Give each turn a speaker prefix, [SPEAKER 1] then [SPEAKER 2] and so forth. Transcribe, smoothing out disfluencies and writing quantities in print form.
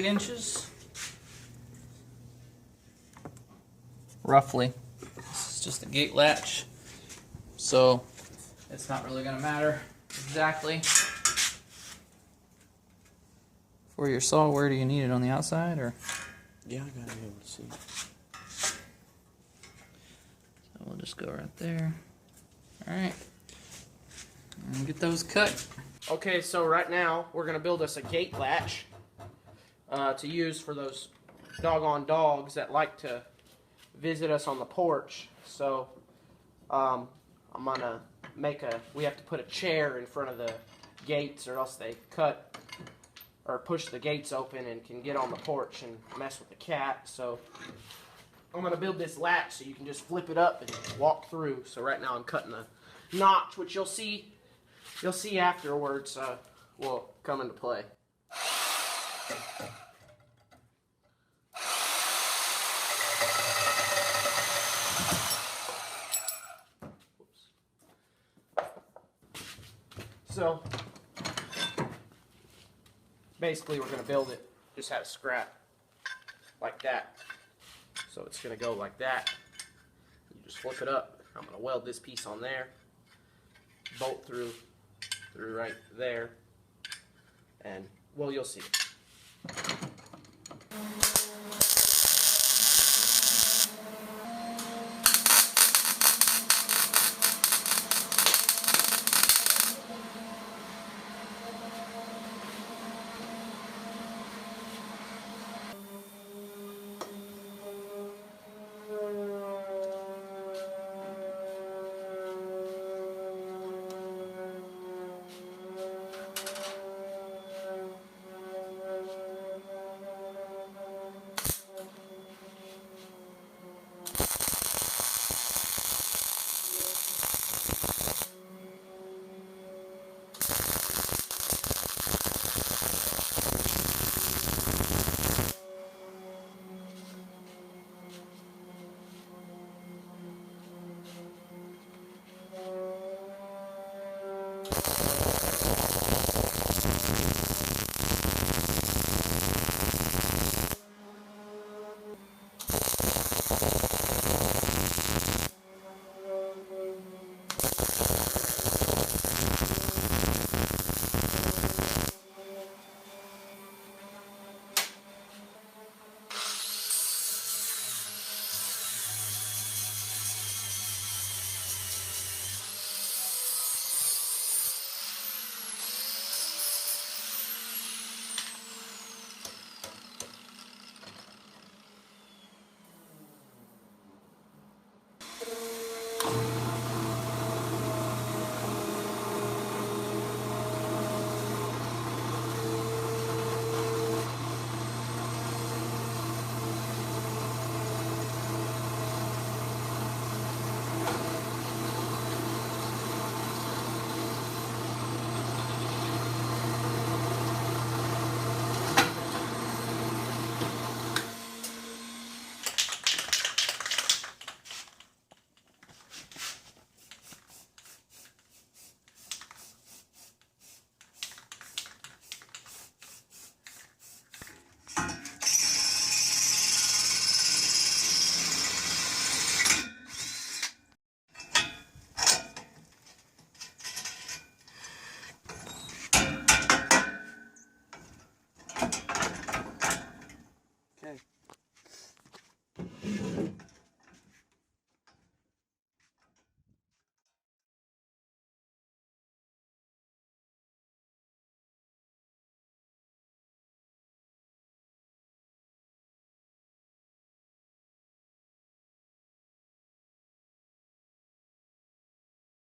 [SPEAKER 1] 8 inches. Roughly. This is just a gate latch, so it's not really going to matter exactly. For your saw, where do you need it? On the outside, or?
[SPEAKER 2] Yeah, I gotta be able to see.
[SPEAKER 1] So we'll just go right there. Alright. And get those cut.
[SPEAKER 2] Okay, so right now we're gonna build us a gate latch to use for those doggone dogs that like to visit us on the porch. So I'm gonna we have to put a chair in front of the gates, or else they cut or push the gates open and can get on the porch and mess with the cat. So I'm going to build this latch so you can just flip it up and walk through. So right now I'm cutting a notch, which you'll see afterwards will come into play. So basically we're going to build it, just have a scrap like that. So it's going to go like that. You just flip it up. I'm going to weld this piece on there, bolt through right there, and well, you'll see.